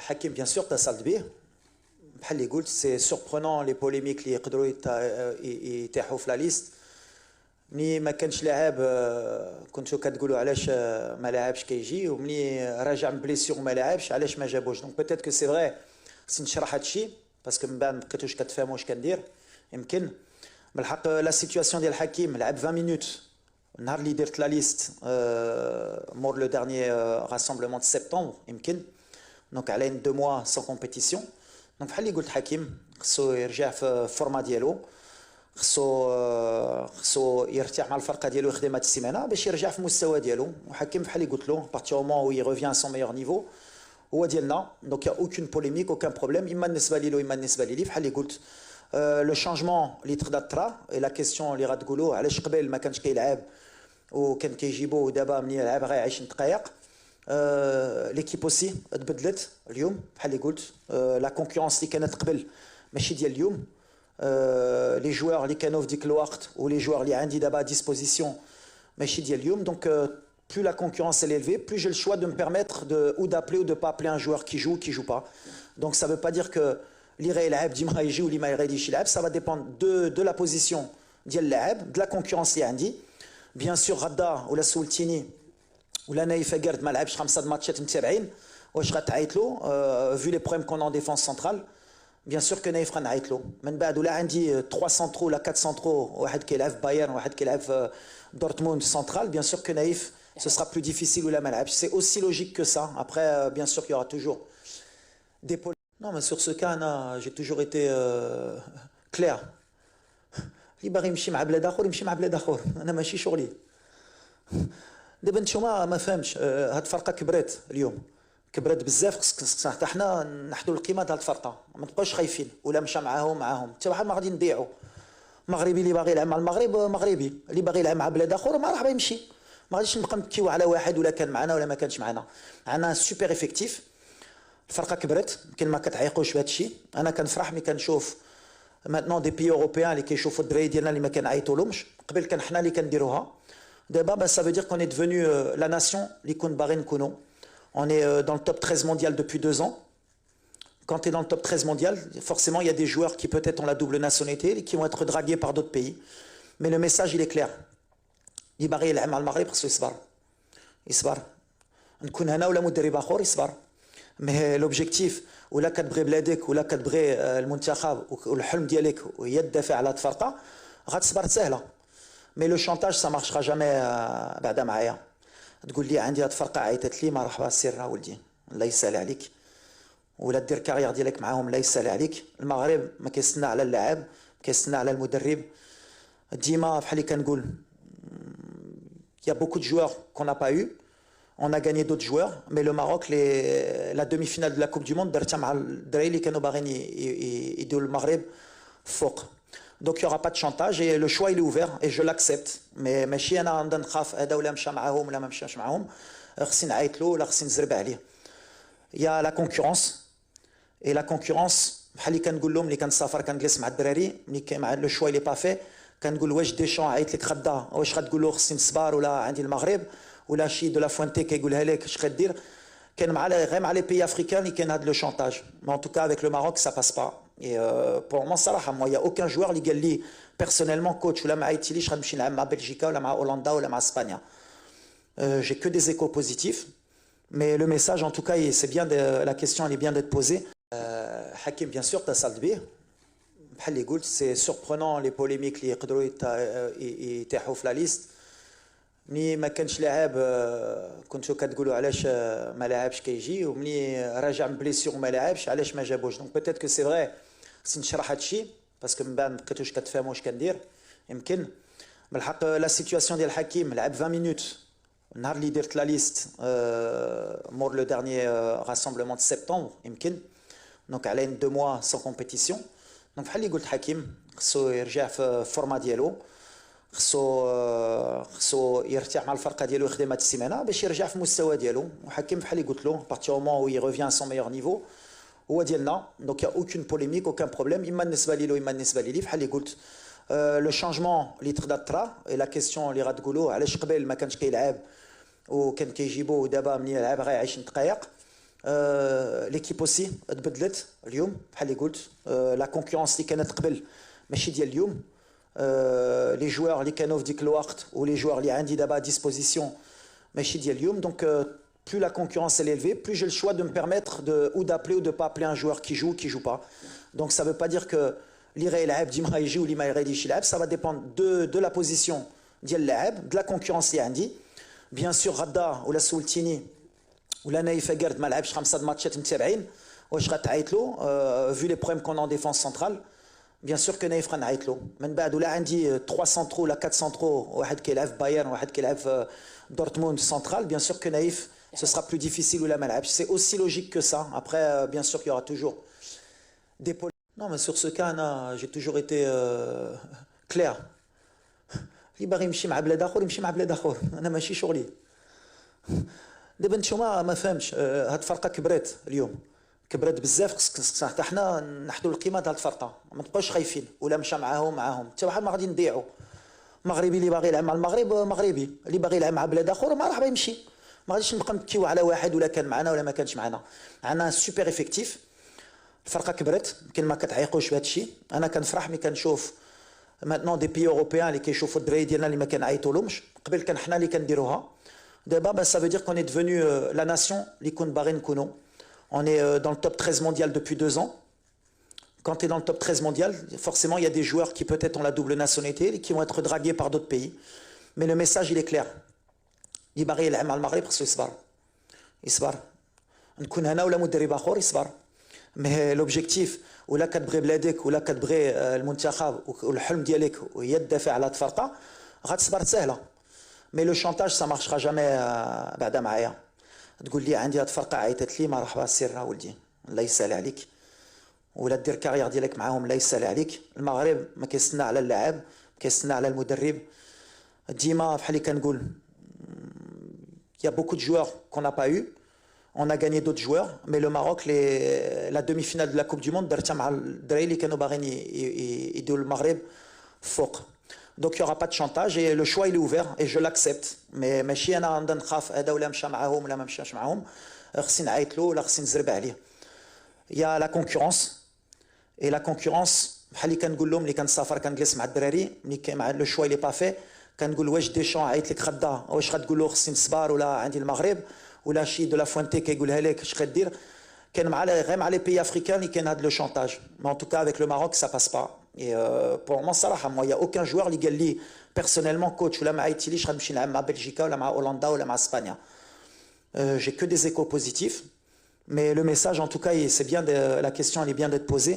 Hakim, bien sûr, tu as salvé. C'est surprenant les polémiques اللي يقدروا يتاحوا في لا ليست. ملي ما كانش لاعب كنتو كتقولوا علاش ما لاعبش كيجي، وملي راجع من بليسيون ما لاعبش علاش ما جابوش. دونك بيتيت كو سي فري خصني نشرح هادشي باسكو من بعد ما بقيتوش كتفهموا واش كندير. يمكن بالحق لا سيتوياسيون ديال حكيم لعب 20 مينوت النهار اللي درت لا ليست مور لو دارنيي راسمبلمون دو سبتمبر يمكن. دونك على 2 mois sans compétition. دونك بحال اللي قلت حكيم خصو يرجع في الفورما ديالو، خصو يرتاح مع الفرقه ديالو، يخدم هاد السيمانه باش يرجع في المستوى ديالو. وحكيم بحال اللي قلت له بارتي مومون و يريفيان سون ميور نيفو هو ديالنا. دونك يا اوكين بوليميك اوكان بروبليم، اما بالنسبه لي اما بالنسبه لي بحال اللي قلت. لو شانجمون اللي تقدر طرا اي لا كيسيون اللي غتقولوا علاش قبل ما كانش كيلعب وكان كيجيبوه ودابا ملي يلعب غير 20 دقائق. ليكيب اوسي تبدلت اليوم بحال اللي قلت. لا كونكورونس اللي كانت قبل ماشي ديال اليوم. لي جوار اللي كانوا في ديك الوقت ولي جوار اللي عندي دابا ديسبوزيسيون ماشي ديال اليوم. دونك plus la concurrence est élevée, plus j'ai le choix de me permettre ou d'appeler ou de ne pas appeler un joueur qui joue ou qui ne joue pas. Donc ça ne veut pas dire que l'Iraël Dima il joue ou l'Iraël ça va dépendre de la position de la concurrence اللي عندي. Bien sûr غدا ولا سولتيني ولا نايف قرد ما لعبش 5 ماتشات متابعين واش غتعيط له vu les problèmes qu'on a en défense centrale. Bien sûr que نايف غنعيط له من بعد. ولا عندي 3 centraux ولا 4 centraux واحد كيلعب في بايرن وواحد كيلعب في دورتموند central. Bien sûr que نايف ce sera plus difficile ou la malade. C'est aussi logique que ça. Après, bien sûr qu'il y aura toujours des polémiques. Non, mais sur ce cas, j'ai toujours été clair. اللي باغي يمشي مع بلاد اخر يمشي مع بلاد اخر، انا ماشي شغلي. دابا نتوما ما فهمتش هاد الفرقه كبرت اليوم، كبرت بزاف. خصنا حتى حنا نحدوا القيمه ديال هاد الفرقه، ما تبقاوش خايفين. ولا مشى معاهم حتى واحد ما غادي نضيعوا. مغربي اللي باغي يلعب مع المغرب مغربي، اللي باغي يلعب مع بلاد اخر ما راه يمشي. ما غاديش نبقى نبكيو على واحد ولا كان معنا ولا ما كانش معنا. عندنا سوبر افكتيف، الفرقه كبرت. يمكن ما كتعيقوش بهذا الشيء. انا كنفرح ملي كنشوف ماتنون دي بيي اوروبيان اللي كيشوفوا الدراري ديالنا اللي ما كنعيطولهمش. قبل كان حنا اللي كنديروها، دابا سا فو دير كون اي ديفونو لا ناسيون اللي كنت باغي نكونوا. On est dans le top 13 mondial depuis 2 ans. Quand tu es dans le top 13 mondial, forcément il y a des joueurs qui peut-être ont la double nationalité et qui vont être dragués par d'autres pays. Mais le message il est clair. اللي باغي يلعب مع المغرب خصو يصبر نكون هنا ولا مدرب اخر يصبر. مي لوبجيكتيف ولا كتبغي بلادك ولا كتبغي المنتخب والحلم ديالك وهي تدافع على هاد الفرقه غتصبر سهله. مي لو شونتاج سا مارشرا جامي بعدا معايا. تقول لي عندي هاد الفرقه عيطت لي مرحبا سير ولدي الله يسهل عليك، ولا دير كارير ديالك معاهم الله يسهل عليك. المغرب ما كيستنى على اللاعب، كيستنى على المدرب. ديما بحال اللي كنقول il y a beaucoup de joueurs qu'on n'a pas eu. On a gagné d'autres joueurs, mais le Maroc, la demi-finale de la Coupe du Monde, درتها مع الدراري اللي كانوا باغيين يديروا المغرب فوق. Donc il y aura pas de chantage et le choix il est ouvert et je l'accepte. Mais ماشي انا غنبدا نخاف هذا ولا مشى معاهم ولا ما مشاش معاهم خصني نعيط له ولا خصني نزرب عليه. Il y a la concurrence et la concurrence بحال اللي كنقول لهم اللي كنسافر كنجلس مع الدراري ملي مع لو شوا اللي با في كنقول واش ديشون عيط لك غدا واش غتقول له خصني نصبر ولا عندي المغرب ولا شي دو لا فوانتي كيقولها لك اش غدير. كان مع غير مع لي بيي افريكان اللي كاين هذا لو شونتاج. مي ان توكا افيك لو ماروك سا باس با. اي بور مون صراحه مو يا اوكان جوار اللي قال لي بيرسونيلمون كوتش ولا ما عيطتيليش غنمشي نلعب مع بلجيكا ولا مع هولندا ولا مع اسبانيا. جي كو دي ايكو بوزيتيف. مي لو ميساج ان توكا سي بيان لا كيسيون اللي بيان ديت بوزي. حكيم بيان سور تصلت به بحال اللي قلت. سي سوربرونون لي بوليميك اللي يقدروا يتاحوا في لا ليست. ملي ما كانش لاعب كنتو كتقولوا علاش ما لاعبش كيجي، وملي راجع من بليسيون ما لاعبش علاش ما جابوش. دونك بيتيت كو سي فري خصني نشرح هادشي باسكو من بعد ما بقيتوش كتفهموا واش كندير. يمكن بالحق لا سيتوياسيون ديال حكيم لعب 20 مينوت النهار اللي درت لا ليست مور لو دارنيي راسمبلمون دو سبتمبر يمكن. دونك على 2 mois sans compétition. دونك بحال اللي قلت حكيم خصو يرجع في الفورما ديالو، خصو يرتاح مع الفرقه ديالو، يخدم هاد السيمانه باش يرجع في المستوى ديالو. وحكيم بحال اللي قلت له بارتي مومون و يريفيان سون ميور نيفو هو ديالنا. دونك يا اوكين بوليميك اوكان بروبليم، اما بالنسبه لي اما بالنسبه لي بحال اللي قلت. لو شانجمون اللي تقدر طرا اي لا كيسيون اللي غتقولوا علاش قبل ما كانش كيلعب وكان كيجيبوه ودابا ملي يلعب غير 20 دقائق. l'équipe aussi تبدلت اليوم بحال اللي قلت لا كونكورونس اللي كانت قبل ماشي ديال اليوم لي جوار اللي كانوا في ديك الوقت ولي جوار اللي عندي دابا ديسبوزيسيون ماشي ديال اليوم دونك plus la concurrence est élevée, plus j'ai le choix de me permettre de ou d'appeler ou de pas appeler un joueur qui joue ou qui joue pas. Donc ça veut pas dire que l'Iré l'Aeb Dima يجي ou l'Ima يجي l'Aeb, ça va dépendre de la position ديال اللاعب, de la concurrence اللي عندي. Bien sûr غدا ولا سولتيني ولا نايف قرد ما لعبش 5 ماتشات متابعين واش غتعيط له vu les problèmes qu'on a en défense centrale. Bien sûr que نايف غنعيط له من بعد ولا عندي 3 سنترو ولا 4 سنترو واحد كيلعب في بايرن واحد كيلعب في دورتموند central, bien sûr que naïf ce sera plus difficile ou la malab. C'est aussi logique que ça. Après, bien sûr qu'il y aura toujours des polémiques. Non, mais sur ce cas, j'ai toujours été clair. اللي باغي يمشي مع بلاد اخر يمشي مع بلاد اخر انا ماشي شغلي دابا نتوما ما فهمش هاد الفرقه كبرت اليوم كبرت بزاف خصك حتى حنا نحدوا القيمه ديال هاد الفرقه ما تبقاوش خايفين ولا مشى معاهم حتى واحد ما غادي نضيعوا مغربي اللي باغي يلعب مع المغرب مغربي اللي باغي يلعب مع بلاد اخر مرحبا يمشي ما غاديش نبقى نبكيو على واحد ولا كان معنا ولا ما كانش معنا عندنا سوبر افكتيف الفرقه كبرت يمكن ما كتعيقوش بهذا الشيء انا كنفرح ملي كنشوف maintenant des pays européens اللي كيشوفوا الدراري ديالنا اللي ما كنعيطولهمش قبل كان حنا اللي كنديروها دابا ça veut dire qu'on est devenu la nation اللي كون باغي نكونوا on est dans le top 13 mondial depuis 2 ans quand tu es dans le top 13 mondial forcément il y a des joueurs qui peut-être ont la double nationalité et qui vont être dragués par d'autres pays mais le message il est clair اللي باغي يلعب مع المغرب خصو يصبر نكون انا ولا مدرب اخر يصبر مي لوبجيكتيف ولا كتبغي بلادك ولا كتبغي المنتخب والحلم ديالك وهي تدافع على الفرقه غتصبر سهله مي لو شونتاج سا مارشرا جامي بعدا معايا تقول لي عندي هاد الفرقه عيطت لي مرحبا سير ولدي الله يسهل عليك ولا دير كارير ديالك معاهم الله يسهل عليك المغرب ما كيستنى على اللاعب كيستنى على المدرب ديما بحال اللي كنقول il y a beaucoup de joueurs qu'on n'a pas eu. On a gagné d'autres joueurs, mais le Maroc, la demi-finale de la Coupe du Monde, donc il n'y aura pas de chantage et le choix il est ouvert et je l'accepte. Mais il y a la concurrence et la concurrence, le choix il n'est pas fait. كنقول واش ديشان عيط لك غدا واش غتقول له خصني نصبر ولا عندي المغرب ولا شي دو لا فوانتي كيقولها لك اش غدير كان مع غير مع لي بيي افريكان اللي كاين هذا لو شونتاج مي ان توكا افيك لو ماروك سا باس با اي بور مون صراحه مو يا اوكان جوار اللي قال لي بيرسونيلمون كوتش ولا ما عيطتيليش غنمشي نلعب مع بلجيكا ولا مع هولندا ولا مع اسبانيا j'ai que des échos positifs mais le message en tout cas c'est bien la question elle est bien d'être posée